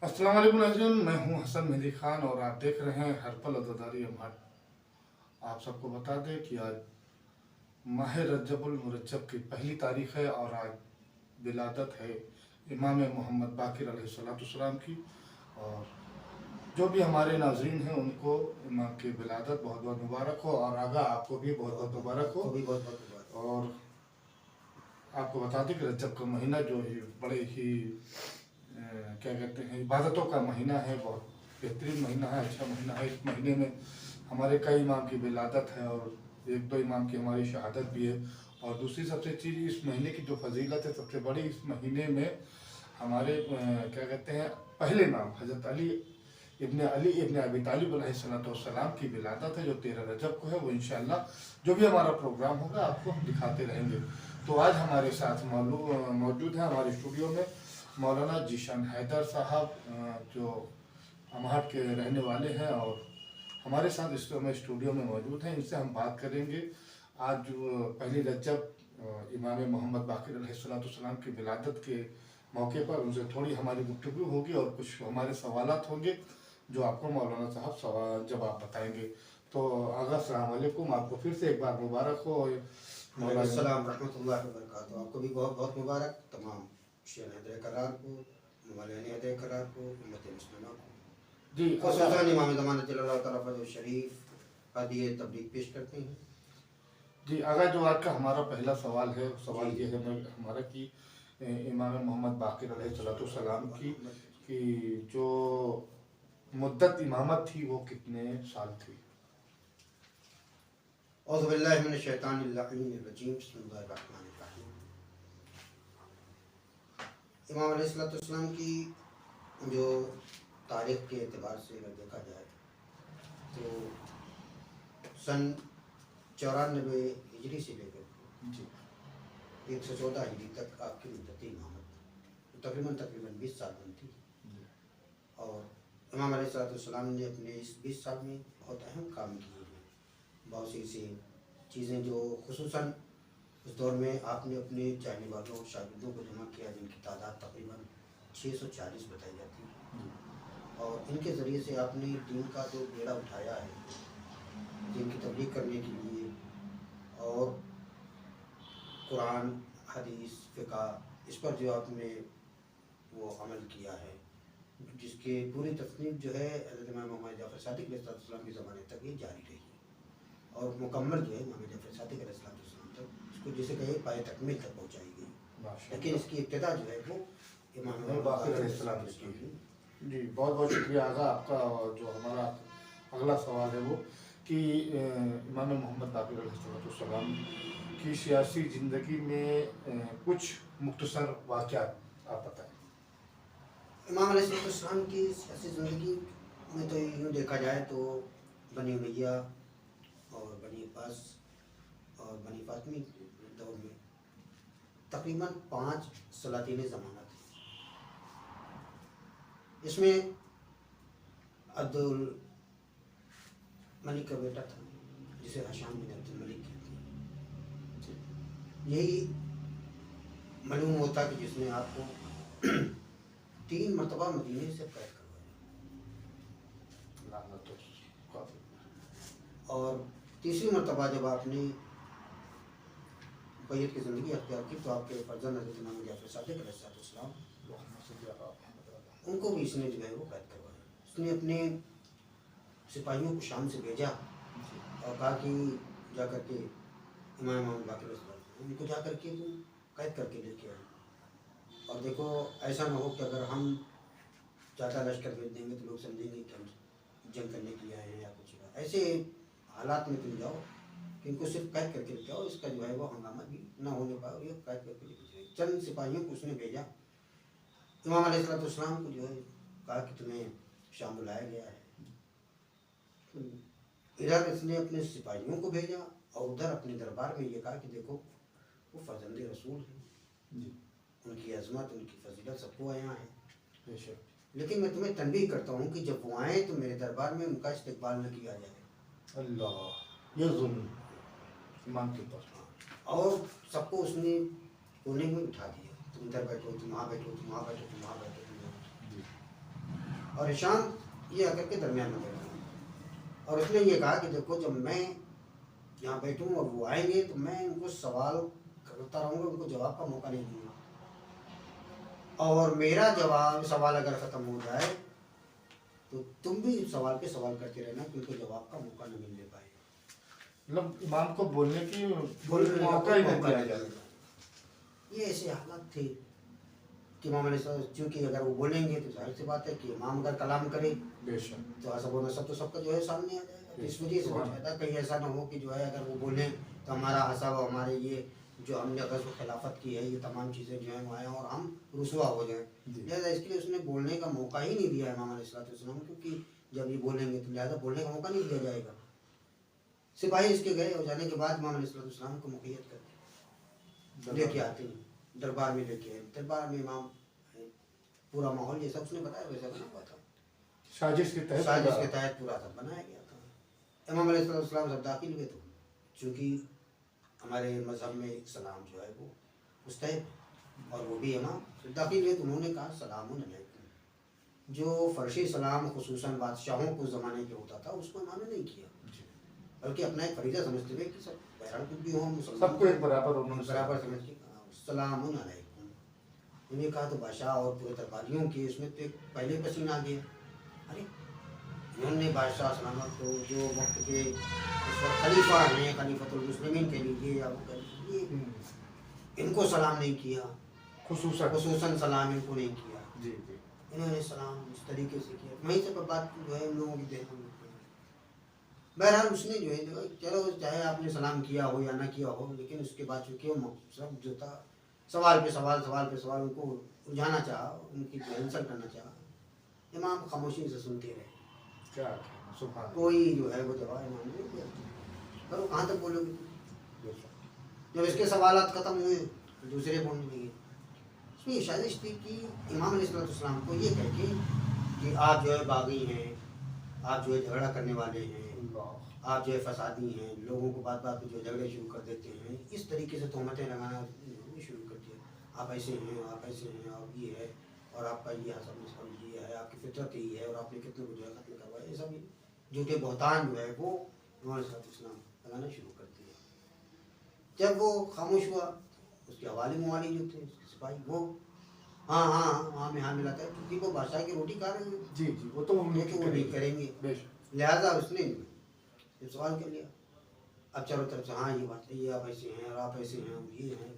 अस्सलाम वालेकुम नाज़रीन, मैं हूं हसन मेहदी खान और आप देख रहे हैं हर पल अज़ादारी अमहट। आप सबको बता दें कि आज माह रजबुल मुरज्जब की पहली तारीख है और आज विलादत है इमाम मोहम्मद बाक़िर अलैहिस्सलाम की। और जो भी हमारे नाज़रीन हैं उनको इमाम की विलादत बहुत बहुत मुबारक हो, और आगा आपको भी बहुत बहुत मुबारक हो। भी बहुत बहुत मुबारक। और आपको बता दें कि रजब का महीना जो है बड़े ही क्या कहते हैं, इबादतों का महीना है, बहुत बेहतरीन महीना है, अच्छा महीना है। इस महीने में हमारे कई इमाम की विलादत है और एक दो इमाम की हमारी शहादत भी है। और दूसरी सबसे चीज़, इस महीने की जो फजीलत है सबसे बड़ी, इस महीने में हमारे क्या कहते हैं, पहले इमाम हज़रत अली इब्न अबी तालिब अलैहिस्सलाम की विलादत है जो 13 रजब को है। वो इंशाअल्लाह जो भी हमारा प्रोग्राम होगा आपको दिखाते रहेंगे। तो आज हमारे साथ मौजूद हैं हमारे स्टूडियो में मौलाना जीशान हैदर साहब, जो अमहट के रहने वाले हैं और हमारे साथ इस समय स्टूडियो में मौजूद हैं। इनसे हम बात करेंगे आज जो पहली रजब इमाम मोहम्मद बाक़िर अलैहिस्सलाम की विलादत के मौके पर उनसे थोड़ी हमारी गुफ्तगू होगी और कुछ हमारे सवालात होंगे जो आपको मौलाना साहब सवाल जवाब बताएंगे। तो आगा अस्सलाम वालेकुम, आपको फिर से एक बार मुबारक हो मौलाना। अस्सलाम रहमतुल्लाहि व बरकातहू। आपको भी बहुत बहुत मुबारक, तमाम शहर हैदर करार को, मौलाना हैदर करार को, उम्मत मुस्लिमा को जी, खुसूसन इमाम ज़माना जल्लल्लाहु तआला फज़ल शरीफ हदीये तबरीक पेश करते हैं। जी, अगर जो आज का हमारा पहला सवाल है, सवाल जी। ये है हमारा कि इमाम मोहम्मद बाक़िर अलैहिस्सलाम की जो मुद्दत इमामत थी वो कितने साल थी? औज़ु बिल्लाहि मिनश शैतानिर रजीम, बिस्मिल्लाहिर रहमानिर रहीम। इमाम अलैहिस्सलाम की जो तारीख़ के एतबार से अगर देखा जाए तो सन 94 हिजरी से लेकर जी 114 हिजरी तक आपकी मुद्दत इमामत तकरीबन 20 साल बनती है। और इमाम अलैहिस्सलाम ने अपने इस 20 साल में बहुत अहम काम किए हैं। बहुत सी ऐसी चीज़ें जो खुसूसन उस दौर में आपने अपने चाहने वालों और शागिर्दों को जमा किया, जिनकी तादाद तकरीबन 640 बताई जाती है। और इनके ज़रिए से आपने दीन का जो बेड़ा उठाया है दीन की तबलीग करने के लिए, और कुरान हदीस फ़िक़्ह इस पर जो आपने वो अमल किया है, जिसके पूरी तस्नीफ जो है हज़रत इमाम मोहम्मद जाफ़र सादिक़ अलैहिस्सलाम के ज़माने तक ये जारी रही और मुकम्मल जो है इमाम जाफ़र सादिक़ अलैहिस्सलाम तक, इसको जिसे कहे पाए तकमील तक पहुँचाई गई। लेकिन इसकी इब्तिदा जो है वो इमाम बाक़िर अलैहिस्सलाम की। जी, बहुत बहुत शुक्रिया आगा आपका। और जो हमारा अगला सवाल है वो कि इमाम मोहम्मद बाक़िर अलैहिस्सलाम की सियासी ज़िंदगी में कुछ मुख्तसर वाक़यात आप बताएं। इमाम अलैहिस्सलाम की सियासी ज़िंदगी में तो यूँ देखा जाए तो बनी उमैया और बनी अब्बास और बनी फ़ातिमी दौर में तकरीबन 5 सलातीन ज़माना थे। इसमें अब्दुल मलिक का बेटा था जिसे हशाम बिन अब्दुल मलिक कहते हैं। यही मालूम होता कि जिसने आपको 3 मरतबा मदीने से कैद करवाया, और तीसरी मरतबा जब आपने बैयत की ज़िंदगी अख्तियार की तो आपके फर्जंद हज़रत इमाम जाफ़र सादिक़ अलैहिस्सलाम उनको भी इसने जो है वो कैद करवाया। उसने अपने सिपाहियों को शाम से भेजा और कहा कि जा कर के इमाम बाक़िर उनको जा कर के तुम कैद करके लेके आए। और देखो ऐसा ना हो कि अगर हम ज़्यादा लश्कर भेज देंगे तो लोग समझेंगे कि हम जंग करने के लिए आए हैं या कुछ। ऐसे हालात में तुम जाओ कि इनको सिर्फ कैद करके लेके आओ, इसका जो है वो हंगामा भी ना होने पाए, और ये कैद करके लेके जाए। चंद सिपाहियों को उसने भेजा। इमाम अलैहिस्सलाम को जो है कहा कि तुम्हें शाम बुलाया गया है। इधर इसने अपने सिपाहियों को भेजा और उधर अपने दरबार में ये कहा कि देखो वो फर्जंद रसूल हैं, उनकी अजमत उनकी फजीलत सबको यहाँ है, लेकिन मैं तुम्हें तनबीह करता हूँ कि जब वो आए तो मेरे दरबार में उनका इस्तकबाल न किया जाए। अल्लाह, ये जुल्म इमाम के पास। और सबको उसने कोने में उठा दिया, तुम इधर बैठो, तुम वहाँ बैठो, तुम वहाँ बैठो, तुम वहाँ बैठो, तुम वहाँ बैठो। और ईशान ये आकर के दरमियान में बैठा और उसने ये कहा कि देखो जब मैं यहाँ बैठूँ और वो आएंगे तो मैं उनको सवाल करता रहूँगा, उनको जवाब का मौका नहीं दूँगा, और मेरा जवाब सवाल अगर ख़त्म हो जाए तो तुम भी सवाल पे सवाल करते रहना, क्योंकि जवाब का मौका नहीं मिलने पाएगा। मतलब इमाम को बोलने की बोलने का मौका ही नहीं मौका दिया नहीं जाता। मिलेगा। ये ऐसे हालात थे कि इमाम चूँकि अगर वो बोलेंगे तो जाहिर सी बात है कि इमाम अगर कलाम करे बेशक तो ऐसा बोलना सब तो सबका जो है सामने आ जाएगा। तो इस वजह से कुछ है कहीं ऐसा ना हो कि जो है अगर वो बोलें तो हमारा हसाब हमारे ये जो हमने गज़्व खिलाफत की है ये तमाम चीज़ें जो हैं वो आएँ और हम रुसवा हो जाएं। लिहाजा इसके लिए उसने बोलने का मौका ही नहीं दिया इमाम अलैहिस्सलाम, क्योंकि जब ये बोलेंगे तो लिहाजा बोलने का मौका नहीं दिया जाएगा। सिपाही इसके गए और जाने के बाद इमाम अलैहिस्सलाम को मुक़य्यद कर लेके आते हैं, दरबार में लेके आए। दरबार में इमाम पूरा माहौल ये सब उसने बताया वैसा बना हुआ था, साजिश के तहत पूरा सब बनाया गया था। इमाम अलैहिस्सलाम जब दाखिल हुए तो चूँकि हमारे मज़हब में सलाम जो है वो मुस्तहब और वो भी इमाम दाखिल हुए तो उन्होंने कहा सलामुन अलैकुम। जो फ़र्शी सलाम खुसूसन बादशाहों को ज़माने के होता था उसको इमाम ने नहीं किया, बल्कि अपना एक फरीज़ा समझते हुए कि सब बहरहाल कुछ भी हो मुसलमान सबको एक बराबर बराबर समझ के सलामुन अलैकुम। उन्हें कहा तो बादशाह और पूरे दरबारियों के उसमें तो एक पहले पसीना आ गया। अरे उन्होंने बादशाह सलामत को जो वक्त के इस वक्त खलीफा हैं, खलीफतुल मुस्लिमीन कह लीजिए या वो कह लीजिए, इनको सलाम नहीं किया, खुसूसन सलाम इनको नहीं किया। जी जी इन्होंने सलाम इस तरीके से किया। वहीं से बात जो है उन लोगों की देख बहरहाल उसने जो है चलो चाहे आपने सलाम किया हो या ना किया हो, लेकिन उसके बाद चूँकि वो सब जो था सवाल पे सवाल उनको उलझाना चाहा, उनकी आंसर करना चाहा। इमाम खामोशी से सुनते रहे, क्या कोई जो है वो जवाब इमाम ने नहीं दिया। पर वो कहाँ तक बोलोगे। जब इसके सवालात ख़त्म हुए तो दूसरे बोलने लगे। इसमें साजिश थी कि इमाम अलैहिस्सलाम को ये कह के कि आप जो है बागी हैं, आप जो है झगड़ा करने वाले हैं, आप जो है फसादी हैं, लोगों को बात बात पे जो झगड़े शुरू कर देते हैं, इस तरीके से तहमतें लगाना शुरू कर दिया। आप ऐसे हैं, आप ऐसे हैं, आप ये है और आपका ये हसब ये है, आपकी फितरत ही है और आपने कितने को जो है ख़त्म करवाया, ये सब झूठे बहतान जो है वो इस्लाम लगाना शुरू कर दिया। जब वो खामोश हुआ उसके हवाले मुवाली जो थे सिपाही वो हाँ में हाँ मिलाता है, क्योंकि वो बादशाह की रोटी खा रहे हैं। जी वो तो नहीं करेंगे, लिहाजा उसने जब सवाल कर लिया अब चारों तरफ से हाँ ये बात है, ये आप ऐसे हैं और आप ऐसे हैं और ये हैं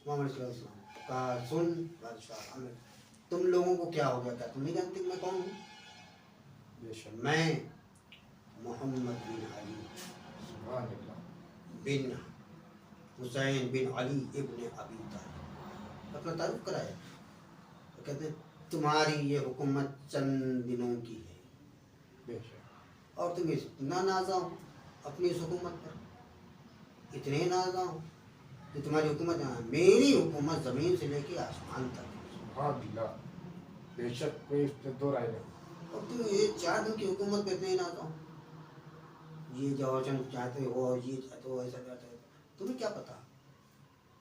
मोहम्मद कहा सुन बादशाह तुम लोगों को क्या हो गया, क्या तुम नहीं जानते मैं कौन हूँ? मैं मोहम्मद बिन अली बिन हुसैन बिन अली इब्न अबी तालिब। अपना तारुफ कराया तो कहते हैं तुम्हारी ये हुकूमत चंद दिनों की है और तुम इतना नाज़ा हो अपनी इस हुकूमत पर, इतने नाज़ा हो कि तुम्हारी हुकूमत मेरी हुकूमत ज़मीन से लेके आसमान तक। बेशक कोई दो राय नहीं। और तुम ये 4 दिन की हुकूमत पे इतने नाज़ा हो, ये जो चाहते हो और ये चाहते हो ऐसा चाहते हो, तुम्हें क्या पता।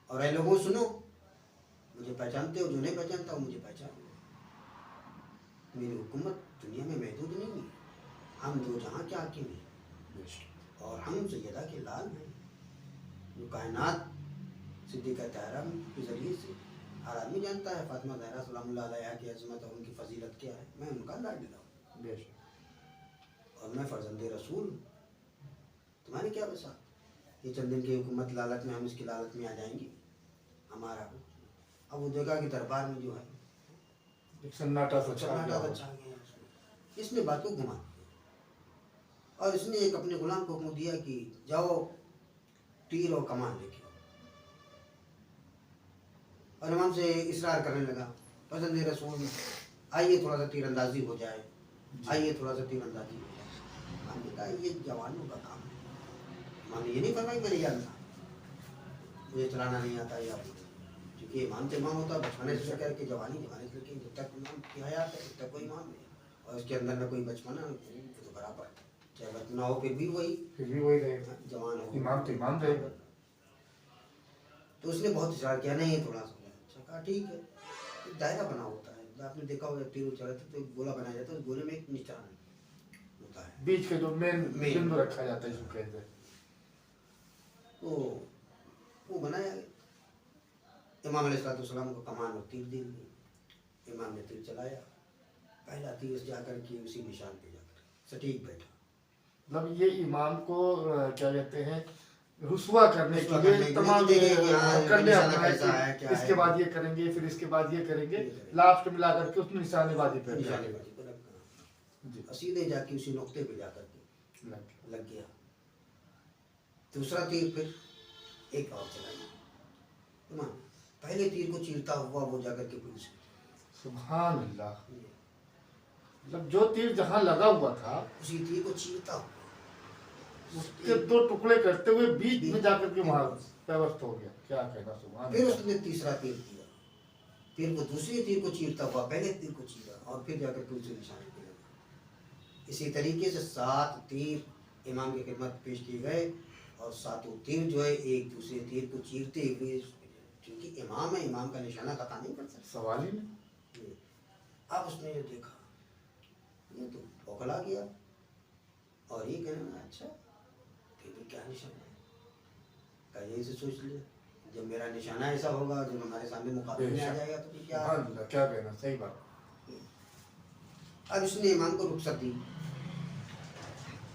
और ऐ लोगों सुनो, मुझे पहचानते हो, जो नहीं पहचानता हो मुझे पहचान लो। मेरी हुकूमत दुनिया में महदूद नहीं है, हम दो जहाँ के हाकिम हैं और हम सैयदा के लाल हैं। जो कायनात सिद्दीक़ा तहरा के ज़रिए से हर आदमी जानता है फातिमा ज़हरा सलामुल्लाह अलैहा की अज़मत और उनकी फजीलत क्या है। मैं उनका लाडला हूँ और मैं फ़र्ज़ंदे रसूल। तुम्हारे क्या बसा, ये चंद दिन की हुकूमत लालच में हम इसकी लालच में आ जाएंगे हमारा। अब वो देखा कि दरबार में जो है सन्नाटा इसने बात को घुमा दिया और इसने एक अपने गुलाम को हुक्म दिया कि जाओ तीर और कमान लेके। और इमाम से इसरार करने लगा पसंद रसूल आइए थोड़ा सा तीरंदाजी हो जाए, आइए थोड़ा सा तीरंदाजी हो जाए। हमने कहा ये जवानों का काम है। मैंने ये नहीं फरमाई मैंने जानता मुझे चलाना नहीं आता या क्योंकि इमाम तो इमाम होता है बचपने से लेकर के जवानी से लेकर जब तक इमाम की हयात है तब तक कोई इमाम नहीं, और उसके अंदर में कोई बचपना तो बराबर है, चाहे बचपना हो फिर भी वही रहेगा, जवान हो इमाम तो इमाम रहेगा। तो उसने बहुत इशारा किया नहीं थोड़ा सा। अच्छा कहा ठीक है, दायरा बना होता है, तो आपने देखा होगा तीर चढ़ाते तो एक गोला बनाया जाता है, उस गोले में एक निशान होता है, बीच के जो मेन Main। बिंदु रखा जाता है इसको कहते हैं। तो वो बनाया गया। इमाम अलैहिस्सलाम को कमान और तीर दी गई, इमाम ने तीर चलाया, पहला तीर जाकर के उसी निशान पे जाकर सटीक बैठा। मतलब ये इमाम को क्या कहते हैं, रुसवा करने के रुसवा लिए करने के तमाम लिए कि हाँ, करने निशाना अपना है कैसा है, कि क्या इसके है। बाद ये करेंगे, फिर इसके बाद ये करेंगे, ये करेंगे। लास्ट में ला करके उसमें निशानेबाजी पे निशानेबाजी पर रखा, जी और सीधे जाके उसी नुक्ते पे जाकर के लग लग गया। दूसरा तीर फिर एक और चलाया, इमाम पहले तीर को चीरता हुआ वो जाकर के पुलिस सुभान अल्लाह। मतलब जो तीर जहाँ लगा हुआ था उसी तीर को चीरता हुआ उसके दो टुकड़े करते हुए बीच में जाकर के वहां व्यवस्था हो गया। क्या कहना, सुभान फिर अल्लाह। उसने तीसरा तीर किया, फिर वो दूसरे तीर को चीरता हुआ पहले तीर को चीरा और फिर जाकर के उसे निशाने पे लगा। इसी तरीके से 7 तीर इमाम की खिदमत पेश किए गए और 7 तीर जो है एक दूसरे तीर को चीरते हुए, क्योंकि इमाम है, इमाम का निशाना खता नहीं कर सकता। सवाल ही नहीं। अब उसने ये देखा, ये तो बौखला गया और ये कहने लगा अच्छा फिर भी क्या निशाना है, का यही से सोच लिया जब मेरा निशाना ऐसा होगा, जब हमारे सामने मुकाबले में आ जाएगा तो फिर क्या। सुभान अल्लाह, क्या कहना, सही बात। अब उसने इमाम को रुखसत दी,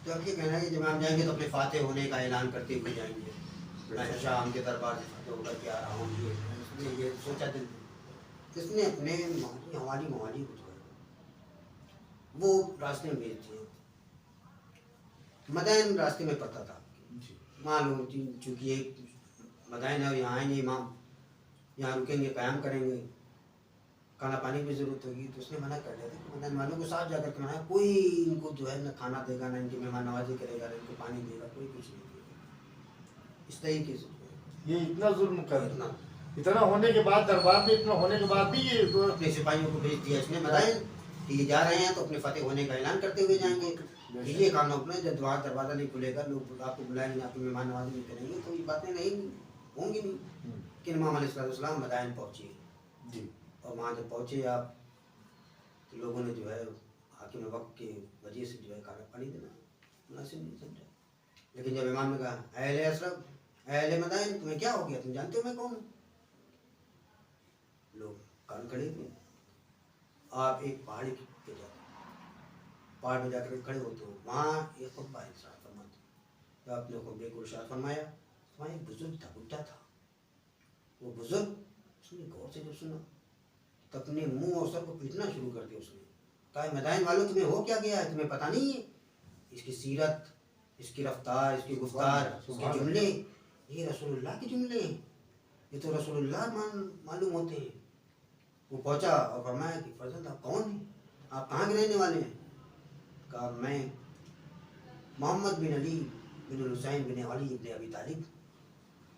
तो अब ये कहना है कि जब हम जाएंगे तो अपने फाते होने का ऐलान करते हुए जाएंगे, मैं शाम के दरबार से फाते होकर के आ रहा हूँ। ये उसने ये सोचा दिल में, इसने अपने हवाली मवाली को जो है वो रास्ते में भेज दिए। मदाइन रास्ते में पड़ता था, जी मालूम चूँकि एक मदाइन है, यहाँ आएंगे इमाम, यहाँ रुकेंगे, क़याम करेंगे, खाना पानी की जरूरत होगी, तो उसने मना कर दिया था कि मदाइन वालों को साथ जाकर के मना, कोई इनको जो है न खाना देगा, ना इनकी मेहमान नवाजी करेगा, ना इनको पानी देगा, कोई कुछ नहीं देगा। इस तरीके से ये इतना जुल्म कर, इतना इतना होने के बाद, दरबार में इतना होने के बाद भी ये अपने सिपाहियों को भेज दिया इसने मदाइन कि ये जा रहे हैं तो अपने फतेह होने का ऐलान करते हुए जाएंगे। कि ये काम अपने जब द्वार दरवाज़ा नहीं खुलेगा, लोग आपको बुलाएंगे, आपकी मेहमान नवाजी नहीं करेंगे, तो ये बातें नहीं होंगी नहीं। कि इमाम अलैहिस्सलाम मदाइन पहुँचे जी और वहाँ जब पहुँचे आप, तो लोगों ने जो है हाकिम वक्त के वजह से जो है खाना पानी देना मुनासिब नहीं समझा। लेकिन जब इमाम ने कहा अहले अशरफ, अहले मदाइन, तुम्हें क्या हो गया, तुम जानते हो मैं कौन हूँ? लोग कान खड़े हुए। आप एक पहाड़ी पे जाते, पहाड़ पे जाकर खड़े होते हो, वहाँ एक खुतबा इरशाद फरमाते, तो आपने खुतबे को इरशाद फरमाया, तो वहाँ एक बुजुर्ग था, बुढ़ा था। वो बुजुर्ग उसने गौर से जब सुना तो अपने मुंह और सर को पीटना शुरू कर दिया। उसने कहा मदाइन वालों, तुम्हें हो क्या गया है, तुम्हें पता नहीं है इसकी सीरत, इसकी रफ्तार, इसकी गुफ्तार, इसके जुमले, ये रसूलुल्लाह के जुमले हैं, ये तो रसूलुल्लाह मालूम होते हैं। वो पहुंचा और फरमाया कि फर्जंद आप कौन हैं, आप कहाँ के रहने वाले हैं? कहा मैं मोहम्मद बिन अली बिन हुसैन बिन अली इब्न अबी तालिब।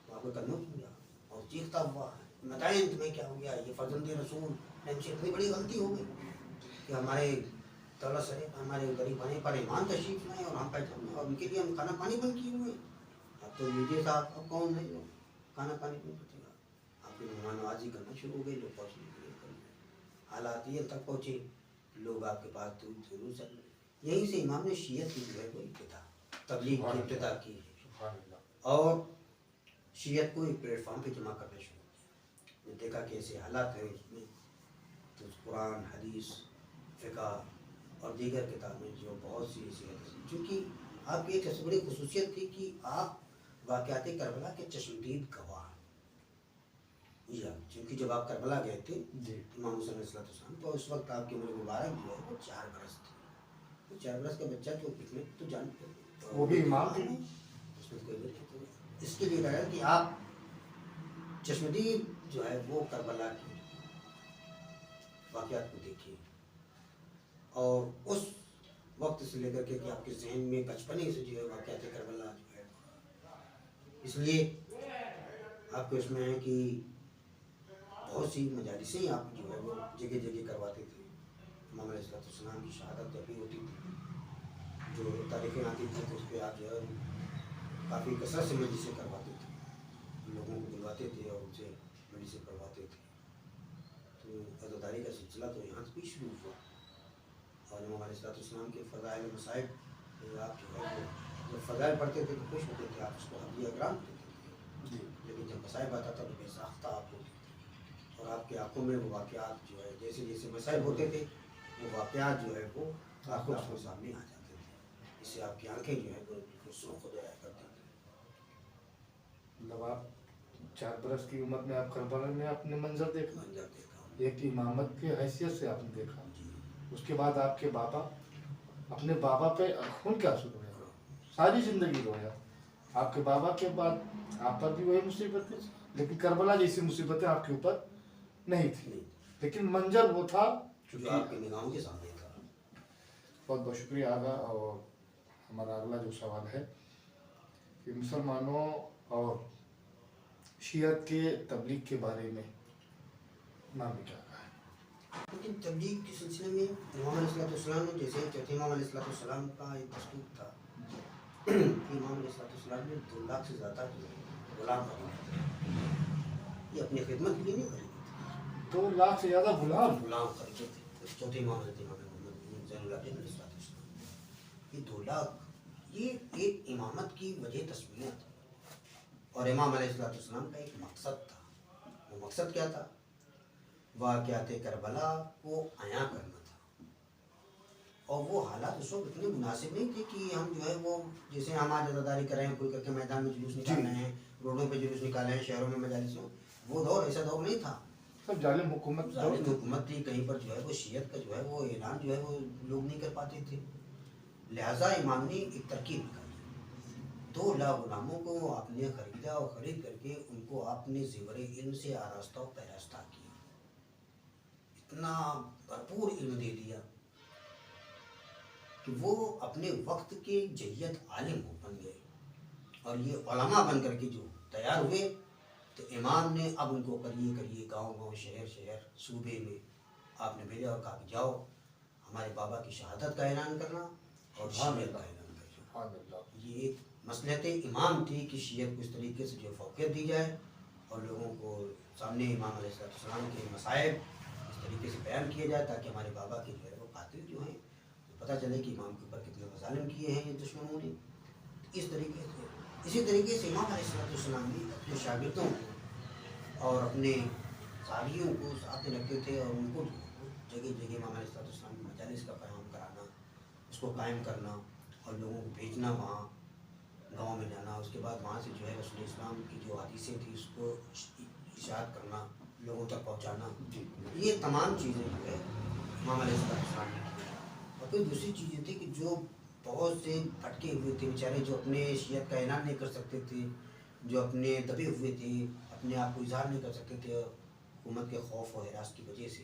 वहाँ पर कदम किया और चीखता हुआ, मदाइन तुम्हें क्या हो गया, ये फर्जंद रसूल, हमसे इतनी बड़ी गलती हो गई कि हमारे दौलत शरीफ, हमारे गरीब बने पर ईमान तशरीफ लाए और हम पहचाने और उनके लिए हम खाना पानी बंद किए हुए। अब तो लीजिए साहब, अब कौन है जो खाना पानी बंद करेगा? आपकी मेहमान नवाजी करना शुरू हो गई, लोग पहुँचने के लिए कर हालात ये तक पहुँचे, लोग आपके पास दूर जरूर चल रहे। यहीं से इमाम ने शीयत की जो है वो इब्तिदा, तबलीग की इब्तिदा की है और शीयत को एक प्लेटफॉर्म पे जमा करना शुरू किया। देखा कि ऐसे हालात हैं इसमें, तो कुरान, हदीस, फ़िक़्ह और दीगर किताबें जो बहुत सी ऐसी हैं, चूँकि आपकी एक सबसे बड़ी खुसूसियत थी कि आप वाक़यात करबला के चश्मदीद गवाह। या क्योंकि जब आप करबला गए थे इमाम हुसैन अलैहिस्सलाम, तो उस वक्त आपकी उम्र मुबारक जो है वो 4 बरस थी। तो 4 बरस का बच्चा तो कितने तो जानते हैं, वो भी इमाम थे, उसमें कोई नहीं। इसके लिए कहा कि आप चश्मदीद जो है वो करबला की वाक़यात को देखिए और उस वक्त से लेकर के कि आपके जहन में बचपने से जो है वाक़यात करबला जो है, इसलिए आपको इसमें है कि बहुत सी मजालिसें आप जो है वो जगह जगह करवाते थे। इमाम अलैहिस्सलाम की शहादत जब भी होती थी, जो तारीखें आती थी, तो उस पर आप जो है काफ़ी कसरत से मजलिसें करवाते थे, लोगों को बुलवाते थे और उनसे मजलिसें करवाते थे। तो अज़ादारी का सिलसिला तो यहाँ से भी शुरू हुआ। और इमाम अलैहिस्सलाम के फ़ज़ाइल मसाइब, आप जो है वो जब फ़ज़ाइल पढ़ते थे तो खुश होते थे, आप उसको हदिया ग्राम देते थे, लेकिन जब मसाइब आता था तो बेसाख्ता आप होते थे और आपकी आंखों में वो वाक़यात जो है जैसे जैसे मसाइब होते थे वो वाक़यात जो है वो आपको सामने आ जाते थे, इससे आपकी आंखें जो है वो बिल्कुल सुर्ख हो जाया करती थी। मतलब आप 4 बरस की उम्र में आप करबला में आपने मंजर देखा, मंजर देखा एक इमामत की हैसियत से आपने देखा। जी। उसके बाद आपके बाबा, अपने बाबा पे खून के आंसू रोया, सारी जिंदगी रोया। आपके बाबा के बाद आप पर भी वही मुसीबतें, लेकिन करबला जैसी मुसीबतें आपके ऊपर नहीं थी, नहीं, लेकिन मंजर वो था जो जो आपकी निगाहों के सामने था। बहुत बहुत शुक्रिया आगा। और हमारा अगला जो सवाल है कि मुसलमानों और शियत के तबलीग के बारे में इमाम ने क्या कहा है? लेकिन तबलीग के सिलसिले में इमाम अलैहिस्सलाम ने, जैसे चौथे इमाम अलैहिस्सलाम का एक दस्तूर था कि इमाम अलैहिस्सलाम ने 2 लाख से ज़्यादा जो है गुलाम खरीदे थे। ये अपनी खिदमत के लिए नहीं खरीदे 2 लाख से ज़्यादा गुलाम। थे, गुलाम खरीदे थे। चौथे इमाम ज़ैनुल-आबिदीन अलैहिस्सलाम, ये 2 लाख, ये एक इमामत की वजह तस्मीर थी। और इमाम अलैहिस्सलाम का एक मकसद था, वो मकसद क्या था? वाक़यात करबला को आया करना था। और वो हालात उस वक्त इतने मुनासिब नहीं थे कि हम जो है वो जैसे हम आज अज़ादारी कर रहे हैं, कोई करके मैदान में जुलूस निकाल रहे हैं, रोडों पे जुलूस निकाल रहे हैं, शहरों में मजालिस में, वो दौर ऐसा दौर नहीं था। सब जालिम हुकूमत जालिम हुकूमत थी, कहीं पर जो है वो शियत का जो है वो ऐलान जो है वो लोग नहीं कर पाते थे। लिहाजा इमाम ने एक तरकीब निकाली, 2 लाख गुलामों को आपने खरीदा और ख़रीद करके उनको आपने ज़ेवर इल्म से आरास्ता और पैरास्ता किया, इतना भरपूर इल्म दे दिया कि वो अपने वक्त के जय्यत आलिम बन गए। और ये उलमा बन करके जो तैयार हुए तो इमाम ने अब उनको करिए गांव शहर सूबे में आपने भेजा और कहा कि जाओ हमारे बाबा की शहादत का ऐलान करना और शियत का ऐलान करना। ये एक मसलहत इमाम थी कि शियत को इस तरीके से जो फौकियत दी जाए और लोगों को सामने इमाम अलैहिस्सलाम के मसाइब इस तरीके से बयान किया जाए ताकि हमारे बाबा के जो है वो कातिल जो हैं तो पता चले कि इमाम के ऊपर कितने मज़ालिम किए हैं ये दुश्मनों ने। इस तरीके से इसी तरीके से इमाम अलैहिस्सलाम भी अपने शागिर्दों को और अपने सालियों को साथ में रखते थे और उनको जगह जगह इमाम अलैहिस्सलाम की मजालिस का क़याम कराना, उसको कायम करना और लोगों को भेजना वहाँ गाँव में जाना, उसके बाद वहाँ से जो है रसूल इस्लाम की जो हदीसें थी उसको इशाअत करना, लोगों तक पहुँचाना, ये तमाम चीज़ें जो है इमाम अलैहिस्सलाम ने की। और फिर दूसरी चीज़ें थी कि जो बहुत से भटके हुए थे बेचारे, जो अपने शियत का ऐलान नहीं कर सकते थे, जो अपने दबे हुए थे, अपने आप को इजहार नहीं कर सकते थे हुकूमत के खौफ और हिरास की वजह से,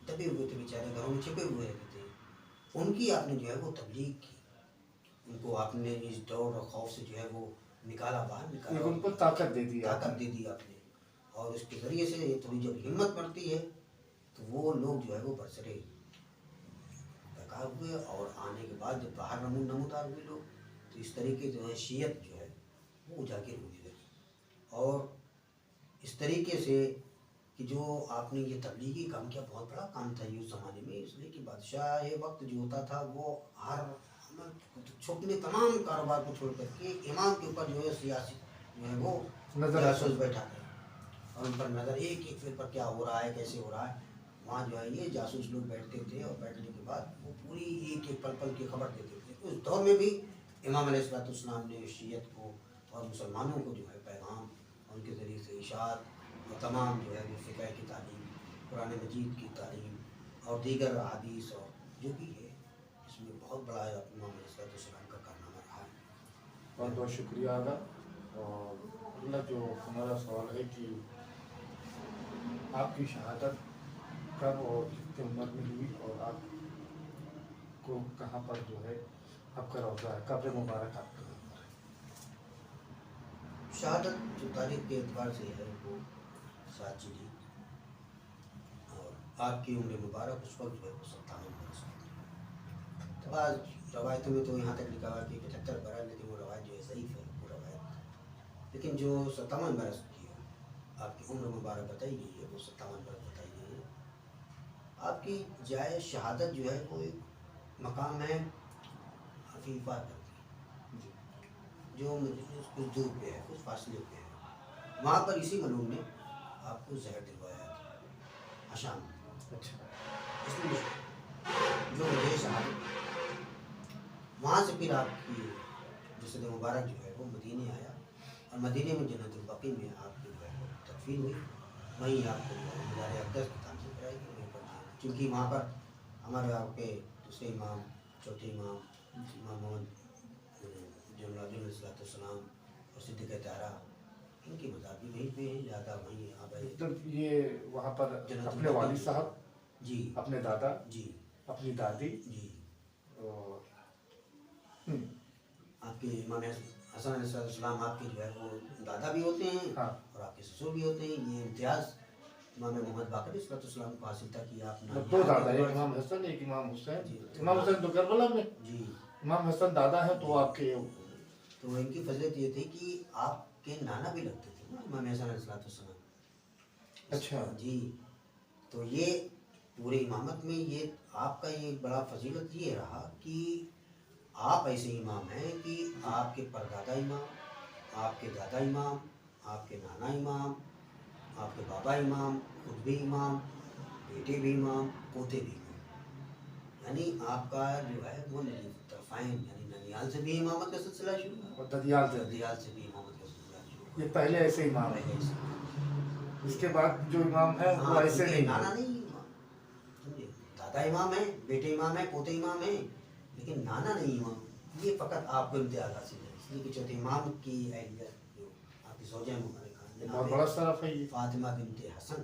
दबे हुए थे बेचारे, घरों में छिपे हुए रहते थे, उनकी आपने जो है वो तबलीग की, उनको आपने इस डर और खौफ से जो है वो निकाला, बाहर निकाला, उनको ताकत दे दी आपने। और उसके ज़रिए से थोड़ी जब हिम्मत बढ़ती है तो वो लोग जो है वो बरसरे बेकार हुए। और आने के बाद जब बाहर नमूदार हुए लोग तो इस तरीके जो है शियत जो है वो उजागर होने लगी। और इस तरीके से कि जो आपने ये तबलीगी काम किया, बहुत बड़ा काम था ये उस ज़माने में, इसलिए कि बादशाह ये वक्त जो होता था वो हर छोटे तमाम कारोबार को छोड़ करके इमाम के ऊपर जो है सियासी जो है वो जासूस बैठा था और उन पर नज़र एक फिर पर क्या हो रहा है, कैसे हो रहा है, वहाँ जो है ये जासूस लोग बैठते थे और बैठने के बाद वो पूरी एक पल की खबर देते थे। उस दौर में भी इमाम अलैहिस्सलाम ने शियत को और मुसलमानों को जो है पैगाम उनके ज़रिए से इशाअत और तमाम जो है वो फ़िक़ह की तालीम, कुरान मजीद की तालीम और दीगर हदीस और जो भी है इसमें बहुत बड़ा इमाम अलैहिस्सलाम का कारनामा रहा है। बहुत बहुत शुक्रिया आगा। और अगला जो हमारा सवाल है कि आपकी शहादत कब और कितने उम्र में हुई और आपको कहाँ पर जो है आपका रोज़ा है, कब्र मुबारक आपका है? शहादत जो तारीख के एतबार से है वो 7 जुलाई और आपकी उम्र मुबारक उस वक्त जो है वो 57 बरस की। तो आज रवायतों में तो यहाँ तक लिखा हुआ कि 75 बरस, लेकिन वो रवायत जो है ज़ईफ़ है वो रवायत। लेकिन जो 57 बरस की है आपकी उम्र मुबारक बताई गई है वो 57 बरस बताई गई है। آپ کی جائے شہادت جو ہے وہ ایک مقام ہے عفیفہ تک، جی جو کچھ دور پہ ہے، کچھ فاصلے پہ ہے، وہاں پر اسی ملوم نے آپ کو زہر دلوایا تھا حشام، اچھا اس میں جو وجہ شہادت، وہاں سے پھر آپ کی جسد مبارک جو ہے وہ مدینے آیا، اور مدینے میں جنت البقیع میں آپ کی جو ہے وہ تدفین ہوئی، وہیں آپ کو جو ہے مزار اقدس کی تعمیر کرائی گئی، وہیں پر جو ہے کیونکہ وہاں پر ہمارے آپ کے دوسرے امام، چوتھے امام، امام محمد جملہ علیہ السلام اور صدیق طاہرہ، ان کی مزار بھی وہیں پہ ہیں، لہٰذا وہیں آپ مطلب یہ وہاں پر جنت اپنے البقیع والد صاحب، جی اپنے دادا، جی اپنی دادی جی اور آپ کے امام حسن علیہ السلام آپ کے جو ہے وہ دادا بھی ہوتے ہیں ہاں اور آپ کے سسر بھی ہوتے ہیں، یہ امتیاز امام محمد باقر علیہ السلام کو حاصل تھا کہ آپ دو دادا، ایک امام حسن ایک امام حسین، جی امام حسین تو کربلا میں، جی امام حسن دادا ہیں تو آپ کے تو ان کی فضیلت یہ تھی کہ آپ کے نانا بھی لگتے تھے نا امام حسن علیہ السلام، اچھا جی، تو یہ پورے امامت میں یہ آپ کا یہ بڑا فضیلت یہ رہا کہ آپ ایسے امام ہیں کہ آپ کے پردادا امام، آپ کے دادا امام، آپ کے نانا امام، آپ کے بابا امام، خود بھی امام، بیٹے بھی امام، پوتے بھی امام، یعنی آپ کا جو ہے وہ طرفین یعنی ننیال سے بھی امامت کا سلسلہ شروع ہوا اور ددیال سے ددیال سے بھی امامت کا سلسلہ شروع ہوا، یہ پہلے ایسے امام ہیں، پہلے سے اس کے بعد جو امام ہے وہ ایسے کیونکہ نہیں نانا ہیں. نہیں امام، سمجھے، دادا امام ہیں، بیٹے امام ہیں، پوتے امام ہیں، لیکن نانا نہیں امام، یہ فقط آپ کو امتیاز حاصل ہے، اس لیے کہ چوتھے امام کی اہلیت جو آپ کی زوجہ مبارکہ بہت جناب بڑا شرف ہے یہ. فاطمہ بنت حسن،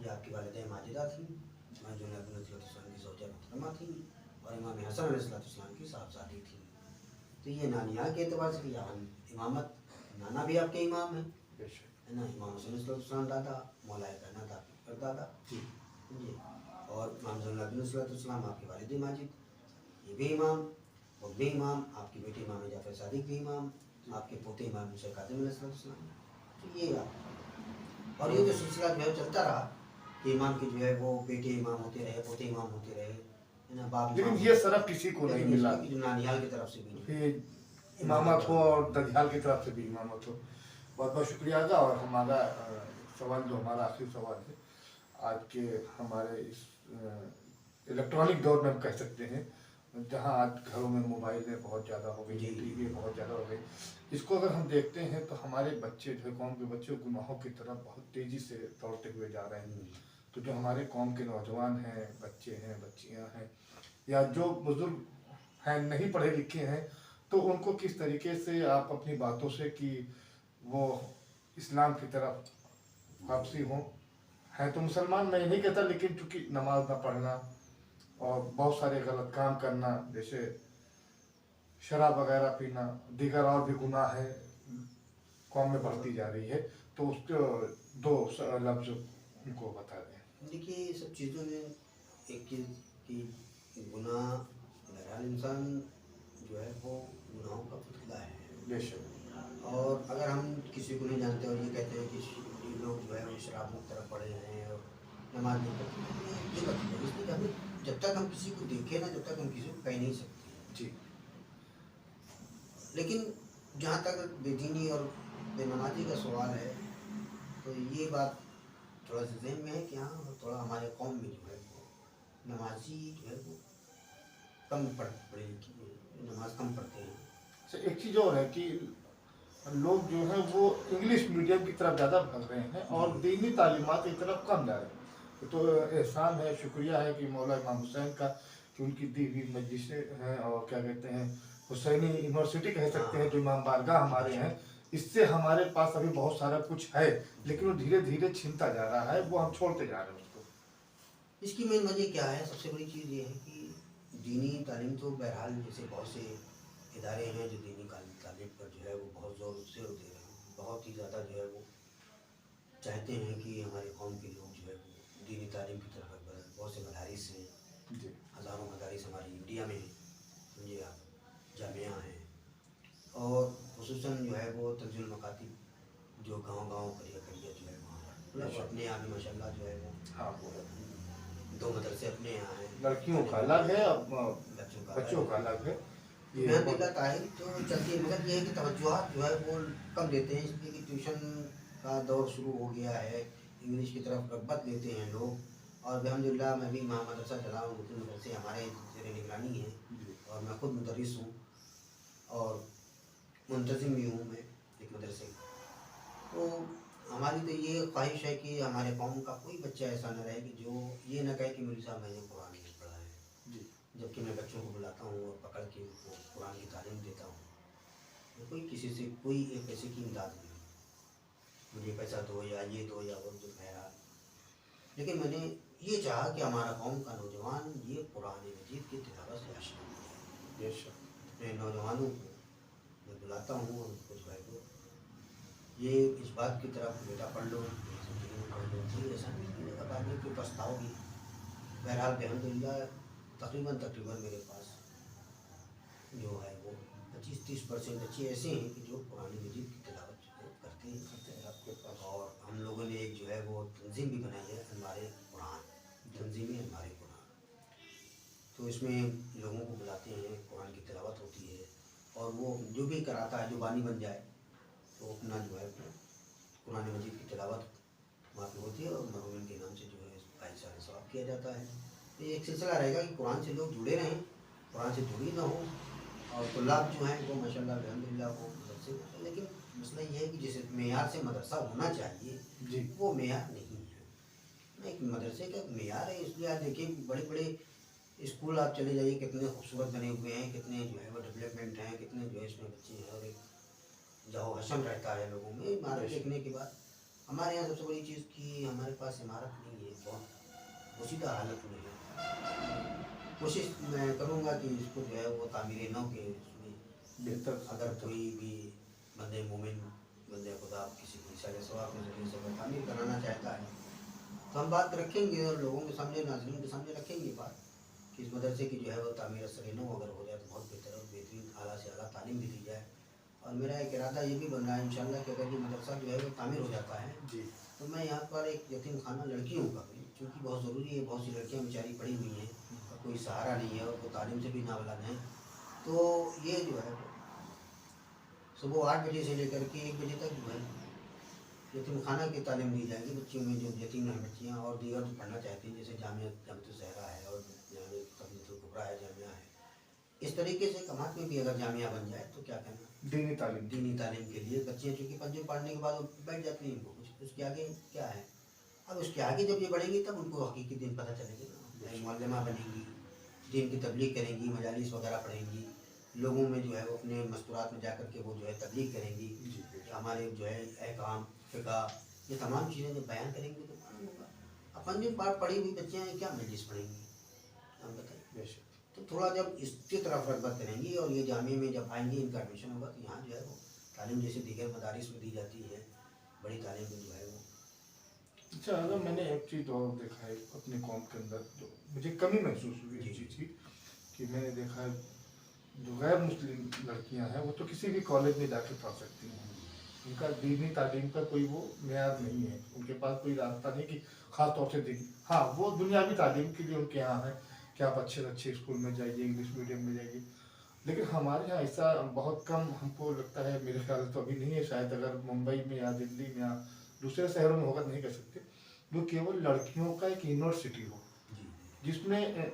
یہ آپ کی والدہ ماجدہ تھیں، جو نبی علیہ السلام کی زوجہ محترمہ تھیں، اور امام حسن علیہ السلام کی صاحبزادی تھیں، تو یہ نانیال کے اعتبار سے یہاں امامت، نانا بھی آپ کے امام ہیں، بے شک. ہے نا، امام حسین علیہ السلام دادا، مولا کائنات آپ کے پردادا، جی جی، اور امام زین العابدین علیہ السلام آپ کے والد ماجد، یہ بھی امام، وہ بھی امام، آپ کے بیٹے امام جعفر صادق بھی امام، آپ کے پوتے امام موسیٰ کاظم علیہ السلام، تو یہ آپ، اور یہ جو سلسلہ جو ہے چلتا رہا کہ امام کے جو ہے وہ بیٹے امام ہوتے رہے، پوتے امام ہوتے رہے، ہے نا، باپ لیکن امام، یہ شرف کسی کو نہیں لیکن اس ملا میں جو نانیال کی طرف سے بھی جو کہ امامت ہو اور ددیال کی طرف سے بھی امامت ہو. بہت بہت شکریہ آقا. اور ہمارا سوال جو ہمارا آخری سوال ہے آج کے ہمارے اس الیکٹرانک دور میں ہم کہہ سکتے ہیں جہاں آج گھروں میں موبائلیں بہت زیادہ ہو گئی ہیں، ٹی وی بہت زیادہ ہو گئی، اس کو اگر ہم دیکھتے ہیں تو ہمارے بچے جو ہے قوم کے بچے گناہوں کی طرف بہت تیزی سے دوڑتے ہوئے جا رہے ہیں. تو جو ہمارے قوم کے نوجوان ہیں، بچے ہیں، بچیاں ہیں، یا جو بزرگ ہیں نہیں پڑھے لکھے ہیں، تو ان کو کس طریقے سے آپ اپنی باتوں سے کہ وہ اسلام کی طرف واپسی ہوں. ہے تو مسلمان میں نہیں کہتا، لیکن چونکہ نماز نہ پڑھنا اور بہت سارے غلط کام کرنا جیسے شراب وغیرہ پینا، دیگر اور بھی گناہ ہے قوم میں بڑھتی جا رہی ہے، تو اس کے دو لفظ ان کو بتا دیں. دیکھیے یہ سب چیزوں میں ایک چیز کی گناہ، بہرحال انسان جو ہے وہ گناہوں کا پتلا ہے، بے شک. اور اگر ہم کسی کو نہیں جانتے اور یہ کہتے ہیں کہ یہ لوگ جو ہے وہ شرابوں کی طرف پڑے ہیں اور نماز نہیں پڑھتے، یہ غلط ہے، اس لیے کہ ہمیں جب تک ہم کسی کو دیکھیں نا، جب تک ہم کسی کو کہہ نہیں سکتے ہیں. جی لیکن جہاں تک بے دینی اور بے نمازی کا سوال ہے تو یہ بات تھوڑا سا ذہن میں ہے کہ ہاں تھوڑا ہمارے قوم میں جو ہے وہ نمازی جو ہے وہ کم پڑھے لکھے، نماز کم پڑھتے ہیں. ایک چیز اور ہے کہ لوگ جو ہیں وہ انگلش میڈیم کی طرف زیادہ بھگ رہے ہیں اور دینی تعلیمات کی طرف کم جا رہے ہیں. تو احسان ہے، شکریہ ہے کہ مولا امام حسین کا کہ ان کی دی ہوئی مجلسیں ہیں اور کیا کہتے ہیں حسینی یونیورسٹی کہہ سکتے ہیں جو امام بارگاہ ہمارے ہیں، اس سے ہمارے پاس ابھی بہت سارا کچھ ہے، لیکن وہ دھیرے دھیرے چھنتا جا رہا ہے، وہ ہم چھوڑتے جا رہے ہیں اس کو. اس کی مین وجہ کیا ہے؟ سب سے بڑی چیز یہ ہے کہ دینی تعلیم تو بہرحال جیسے بہت سے ادارے ہیں جو دینی تعلیم پر جو ہے وہ بہت زور سے دے رہے ہیں، بہت ہی زیادہ جو ہے وہ چاہتے ہیں کہ ہمارے قوم کے لوگ جو ہے وہ دینی تعلیم کی طرف بڑھیں. بہت سے مدارس ہیں، جی ہزاروں مدارس ہماری انڈیا میں ہیں، سمجھے آپ، جامعہ ہیں، اور خصوصاً جو ہے وہ تنزیل المکاتب جو گاؤں گاؤں قریہ قریہ جو ہے وہاں پر اپنے آپ ہی ماشاء اللہ جو ہے وہ ہاں وہ लड़कियों का अलग है, अब बच्चों का अलग है। ये अलहमदिल्ला तारीख तो चलती है, मगर ये है कि तवज्जुहात जो है वो कम देते हैं, इसलिए कि ट्यूशन का दौर शुरू हो गया है, इंग्लिश की तरफ रग़बत लेते हैं लोग। और अल्हम्दुलिल्लाह मैं भी वहाँ मदरसा चला हूँ, मुस्लिम मदरसे हमारे ज़ेर निगरानी हैं, और मैं खुद मुदर्रिस हूँ और मुंतज़िम भी हूँ मैं एक मदरसे का। तो हमारी तो ये ख्वाहिश है कि हमारे कौम का कोई बच्चा ऐसा न रहे कि जो ये न कहे कि मौलवी साहब मैंने कुरान नहीं पढ़ा है, जबकि मैं बच्चों को बुलाता हूँ और पकड़ के उनको कुरान की तालीम देता हूँ। तो कोई किसी से कोई एक पैसे की इमदाद नहीं, मुझे पैसा दो या ये दो या वो दो, बहरहाल। लेकिन मैंने ये चाहा कि हमारा कौम का नौजवान ये कुरान मजीद की तिलावत से आशना हो। अपने नौजवानों को मैं बुलाता हूँ और उनको जो है वो ये इस बात की तरफ बेटा पढ़ लो, पढ़ लो, कोई ऐसा नहीं कि बाद में कोई प्रस्ताव भी। बहरहाल अल्हम्दुलिल्लाह तकरीबन मेरे पास जो है वो 25-30% बच्चे ऐसे हैं कि जो कुरान मजीद की तिलावत करते हैं आपके पास। और हम लोगों ने एक जो है वो तंजीम भी बनाई है, हमारे कुरान तंजीमी हमारे कुरान। तो इसमें लोगों को बुलाते हैं, कुरान की तिलावत होती है, और वो जो भी कराता है, जो बानी बन जाए, तो अपना जो है कुरान मजीद की तिलावत वहाँ पर होती है और मरहूमिन के नाम से जो है भाईचारे सवाब किया जाता है। तो ये एक सिलसिला रहेगा कि कुरान से लोग जुड़े रहें, कुरान से जुड़ी ना हो, और तुल्लाब जो हैं वो माशाल्लाह अल्हम्दुलिल्लाह वो मदरसे में। लेकिन मसला ये है कि जिस मेयार से मदरसा होना चाहिए वो मेयार नहीं है। एक मदरसे का मेयार है, इसलिए आप देखिए बड़े बड़े स्कूल आप चले जाइए, कितने खूबसूरत बने हुए हैं, कितने जो है वो डेवलपमेंट हैं, कितने जो है इसमें बच्चे हैं, और एक जाओ हसन रहता है लोगों में इमारत देखने के बाद। हमारे यहाँ सबसे बड़ी चीज़ की हमारे पास इमारत नहीं है, बहुत पोशीदा हालत में है। कोशिश मैं करूँगा कि इसको जो है वो तामीर नौ के उसमें बेहतर, अगर कोई भी बंदे मोमिन बंदे खुदा किसी को इशारे सवाब के जरिए से अगर तामीर कराना चाहता है तो हम बात रखेंगे और लोगों के सामने, नाज़रीन के सामने रखेंगे बात कि इस मदरसे की जो है वो तामीर असर नौ अगर हो जाए तो बहुत बेहतर और बेहतरीन आला से आला तालीम भी दी जाए। और मेरा एक इरादा ये भी बन रहा है इंशाल्लाह कि अगर ये मदरसा जो है वो तामीर हो जाता है तो मैं यहाँ पर एक यतीम खाना लड़कियों का भी, क्योंकि बहुत ज़रूरी है, बहुत सी लड़कियाँ बेचारी पढ़ी हुई हैं, कोई सहारा नहीं है और कोई तालीम से भी नावलाद हैं। तो ये जो है सुबह 8 बजे से लेकर के 1 बजे तक जो है यतीम खाना की तालीम दी जाएगी बच्चियों में, जो यतीम हैं बच्चियाँ और दीगर जो पढ़ना चाहती हैं, जैसे जामिया ज़हरा है और जामिया तबलीगुल कुबरा है, जामिया है। इस तरीके से कमात में भी अगर जामिया बन जाए तो क्या कहना, दीनी तालीम के लिए बच्चियाँ चूँकि पंजम पढ़ने के बाद बैठ जाती हैं, उनको उसके आगे क्या है। अब उसके आगे जब ये बढ़ेंगी तब उनको हकीकी दिन पता चलेगी ना, मुअल्लिमा बनेंगी, दीन की तबलीग करेंगी, मजालिस वगैरह पढ़ेंगी, लोगों में जो है वो अपने मस्तूरात में जाकर के वो जो है तबलीग करेंगी, हमारे जो है अहकाम फ़िक़्ह ये तमाम चीज़ें जब बयान करेंगी तो मालूम होगा। अपन जो पढ़ी हुई बच्चियाँ क्या मजलिस पढ़ेंगी, हम बताइए। तो थोड़ा जब इसकी तरफ रग़बत करेंगी और ये जामिया में जब आएंगी, इनका एडमिशन होगा तो यहाँ जो है वो तालीम जैसे दीगर मदारिस में दी जाती है, बड़ी तालीम में जो है वो। अच्छा, अगर मैंने एक चीज़ और देखा है अपने कौम के अंदर, जो मुझे कमी महसूस हुई इस चीज़ की, कि मैंने देखा है जो गैर मुस्लिम लड़कियां हैं वो तो किसी भी कॉलेज में जाके पढ़ सकती हैं, उनका दीनी तालीम का कोई वो मेयार नहीं है, उनके पास कोई रास्ता नहीं कि ख़ास तौर से दीनी, हाँ वो दुनियावी तालीम के लिए उनके यहाँ है कि आप अच्छे स्कूल में जाइए, इंग्लिश मीडियम में जाइए। लेकिन हमारे यहाँ ऐसा बहुत कम हमको लगता है, मेरे ख्याल तो अभी नहीं है, शायद अगर मुंबई में या दिल्ली में या दूसरे शहरों में होगा नहीं कर सकते, जो केवल लड़कियों का एक यूनिवर्सिटी हो जिसमें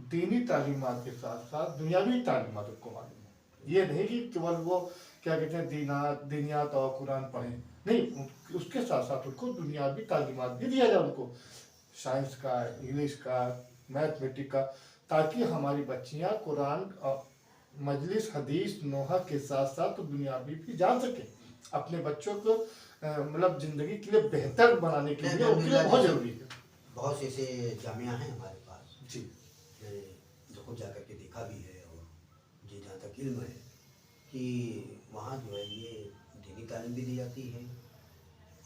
दीनी तालीमात के साथ साथ दुनियावी तालीमात उनको मालूम हो। ये नहीं कि केवल वो क्या कहते हैं दीनियात और कुरान पढ़ें, नहीं, उसके साथ साथ उनको दुनियावी तालीमात भी दिया जाए, उनको साइंस का, इंग्लिश का, मैथमेटिक का, ताकि हमारी बच्चियाँ कुरान मजलिस हदीस नोहा के साथ साथ तो दुनियावी भी जान सकें, अपने बच्चों को मतलब ज़िंदगी के लिए बेहतर बनाने के लिए उनके लिए बहुत ज़रूरी है। बहुत से ऐसे जामिया हैं हमारे पास जी, जो खुद जा कर के देखा भी है, और मुझे जहाँ तक इल्म है कि वहाँ जो है ये दीनी तालीम भी दी जाती है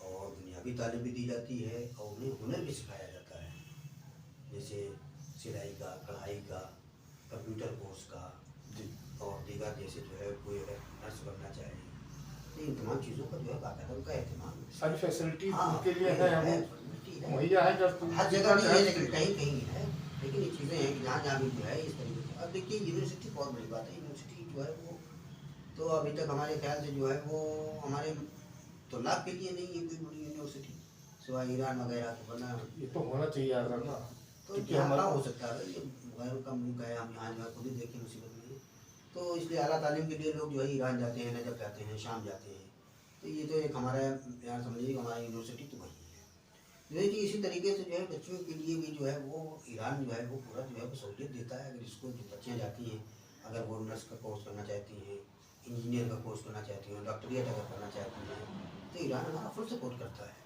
और दुनियावी तालीम भी दी जाती है, और उन्हें हुनर भी सिखाया जाता है, जैसे सिलाई का, कढ़ाई का, कंप्यूटर कोर्स का जी, और दीगर जैसे जो है कोई अगर नर्स बनना चाहे, तो इन तमाम चीज़ों का जो है बाकायदा उनका एहतमाम सारी फैसिलिटी हाँ, उनके लिए है, मुहैया है, हर जगह नहीं है लेकिन कहीं कहीं है। लेकिन ये चीज़ें हैं कि जहाँ जहाँ भी जो है इस तरीके से, अब देखिए यूनिवर्सिटी बहुत बड़ी बात है, यूनिवर्सिटी जो है वो तो अभी तक हमारे ख्याल से जो है वो हमारे तुल्लाब के लिए नहीं है कोई बड़ी यूनिवर्सिटी, सिवाय ईरान वगैरह के बना। ये तो होना चाहिए अगर ना, तो क्योंकि यहाँ हमारा कहाँ हो सकता है, ये गैर का मुल्क है, हम यहाँ जो है खुद ही देखें मुसीबत में है। तो इसलिए आला तालीम के लिए लोग जो है ईरान जाते हैं, नजब जाते हैं, शाम जाते हैं। तो ये तो एक हमारा यहाँ समझिए कि हमारा यूनिवर्सिटी तो वही है। जो है कि इसी तरीके से जो है बच्चों के लिए भी जो है वो ईरान जो है वो पूरा जो है वो सहूलियत देता है। अगर इसको जो बच्चियाँ जाती हैं, अगर वो नर्स का कोर्स करना चाहती हैं, इंजीनियर का कोर्स करना चाहती हैं, डॉक्टरियट अगर करना चाहती हैं, तो ईरान हमारा फुल सपोर्ट करता है।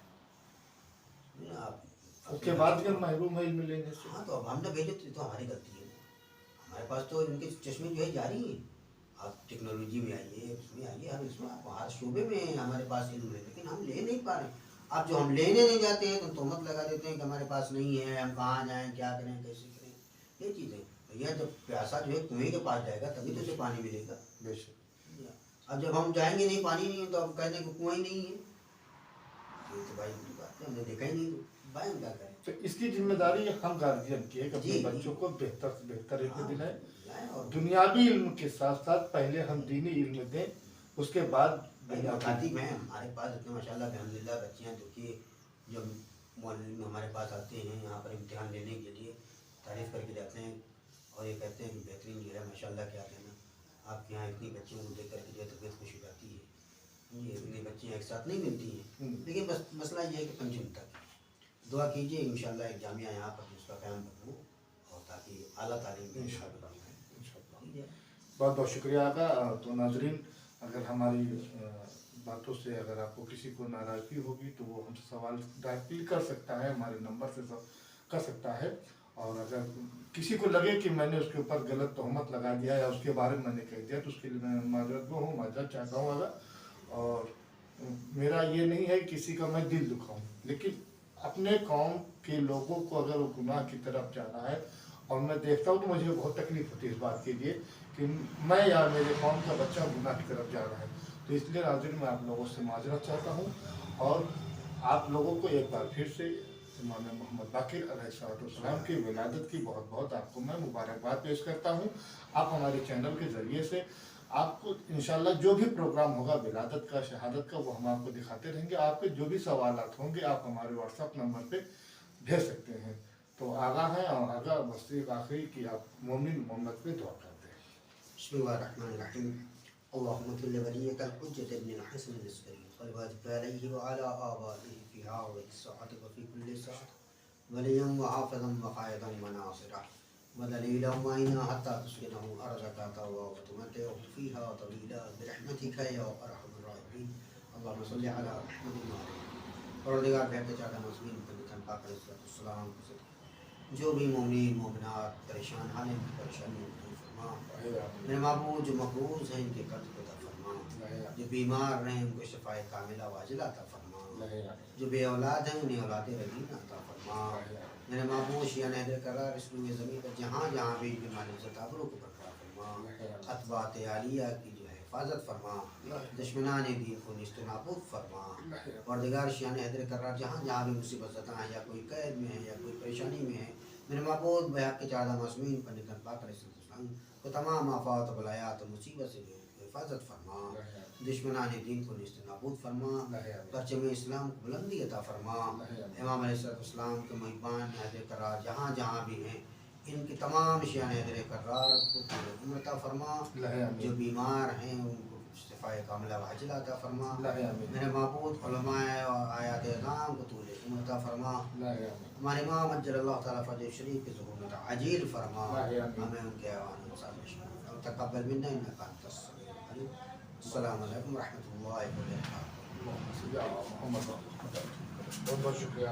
आप उसके बाद फिर महरूम है मिलेंगे। हाँ, तो अब हम ना भेजे तो हमारी गलती है। हमारे पास तो इनके चश्मे जो है जारी हैं। आप टेक्नोलॉजी में आइए, उसमें आइए, हम इसमें हर शोबे में हमारे पास इल्म है, लेकिन हम ले नहीं पा रहे। अब जो हम लेने नहीं जाते हैं तो तोहमत लगा देते हैं कि हमारे पास नहीं है, हम कहाँ जाएँ, क्या करें, कैसे करें। ये चीज़ें भैया, जब प्यासा जो है कुएँ के पास जाएगा तभी तो उसे पानी मिलेगा। बेशक। अब जब हम जाएंगे नहीं, पानी नहीं है, तो अब कहते हैं कि कुआँ ही नहीं है। ये तो भाई बुरी बात है, हमने देखा ही नहीं, तो भाई हम क्या करें। तो इसकी जिम्मेदारी हम गार्जियन की है कि अपने जी, बच्चों को बेहतर से बेहतर इल्म दिलाएं। और दुनियावी इल्म के साथ साथ पहले हम दीनी इल्म दें, उसके बाद बताती मैं हमारे पास इतने माशाल्लाह अल्हम्दुलिल्लाह बच्चियाँ देखिए, जब मौलवी हमारे पास आते हैं यहाँ पर इम्तिहान लेने के लिए, तारीफ़ करके जाते हैं और ये कहते हैं कि बेहतरीन जो है माशाल्लाह, क्या कहना, आपके यहाँ इतनी बच्चियों को देख करके जो है तबीयत खुश हो जाती है। ये इतनी बच्चियाँ एक साथ नहीं मिलती हैं, लेकिन बस मसला ये है कि पंचम तक दुआ कीजिए, इंशाल्लाह एक जामिया यहाँ पर उसका क़याम करूँ, और ताकि आला तालीम में बहुत बहुत शुक्रिया आका। तो नाजरीन, अगर हमारी बातों से अगर आपको किसी को नाराज़गी होगी तो वो हमसे सवाल डायरेक्टली कर सकता है, हमारे नंबर से सब कर सकता है। और अगर किसी को लगे कि मैंने उसके ऊपर गलत तोहमत लगा दिया या उसके बारे में मैंने कह दिया, तो उसके लिए मैं माजरत चाहता हूँ अगर। और मेरा ये नहीं है किसी का मैं दिल दुखाऊँ, लेकिन अपने कौम के लोगों को अगर वो गुनाह की तरफ जाना है, और मैं देखता हूँ तो मुझे बहुत तकलीफ होती है इस बात के लिए कि मैं या मेरे कौम का बच्चा गुनाह की तरफ जा रहा है। तो इसलिए नाज़रीन, मैं आप लोगों से माजरत चाहता हूँ, और आप लोगों को एक बार फिर से इमाम मोहम्मद बाक़िर अलैहिस्सलाम की विलादत की बहुत बहुत आपको मैं मुबारकबाद पेश करता हूँ। आप हमारे चैनल के ज़रिए से आपको इंशाल्लाह जो भी प्रोग्राम होगा विलादत का, शहादत का, वो हम आपको दिखाते रहेंगे। आपके जो भी सवालात होंगे आप हमारे व्हाट्सएप नंबर पे भेज सकते हैं। तो आगा है, और आगा बस एक आखिरी कि आप मोमिन मोहम्मद पे दुआ करते हैं। बिस्मिल्लाहिर्रहमानिर्रहीम। अल्लाहुम्मा सल्लि वलिय्यकल हुज्जत इब्नुल हसन अल-अस्करी सल्लल्लाहु अलैहि व अला आबाइहि फी हाज़िहि स्साअति व फी कुल्लि साअत वलिय्यन व हाफ़िज़न व क़ाइदन व नासिरा व दलीलन व इना हत्ता तुस्किनहु अर्ज़का व तुमतिअहु फ़ीहा तवीला बिरहमतिका या अरहमर राहिमीन। अल्लाहुम्मा सल्लि अला मुहम्मद व आलि परवरदिगार बेहद चाहता मस्मीन तन पाक अलैहिस्सलाम जो भी मोमिन मोमिनात परेशान हाल हैं, परेशानियों को दूर फरमा। मेरे महबूब जो मकरूज़ हैं इनके कर्ज को अता फरमा, जो बीमार हैं उनको शिफाए कामिला वाजिला अता फरमा, जो बे औलाद हैं उन्हें औलाद रहीना अता फरमा। मेरे महबूब शियान हैदर करार इस रूए ज़मीन पर जहाँ जहाँ भी बीमारी से ताबरों को बरकरार फरमा, अतबात आलिया की जो है हिफाजत फरमा, दुश्मनान दीन को निस्त नाबूद फरमा। परवरदिगार शियान हैदर करार जहाँ जहाँ भी मुसीबत ज़दा है, या कोई कैद में है या कोई परेशानी में है, मेरे महबूब बहक के चादा मस्मीन पर निकल पाकर को तमाम आफात बलायात मुसीबत से हिफाजत फरमा, दुश्मनान दीन को निस्त नाबूद फरमा, परचम इस्लाम को बुलंदी अता फरमा। इमाम अलैहिस्सलाम के मेहमान हैदर करार जहाँ जहाँ भी हैं इनके तमाम शियान हैदर करार को उम्र अता फरमा, जो बीमार हैं उनको शिफाए कामिला वाजिला अता फरमा। मेरे महबूब उलमाए और आयात इज़ाम को तूल उम्र अता फरमा। हमारे इमाम अज्जलल्लाहु ताला फजल शरीफ के ज़ुहूर में अजील फरमा, हमें उनके ऐवान और तक़ब्बल मिन्ना इन्नका अंतस समीउल अलीम। अस्सलामु अलैकुम व रहमतुल्लाहि व बरकातुहू। बहुत बहुत शुक्रिया।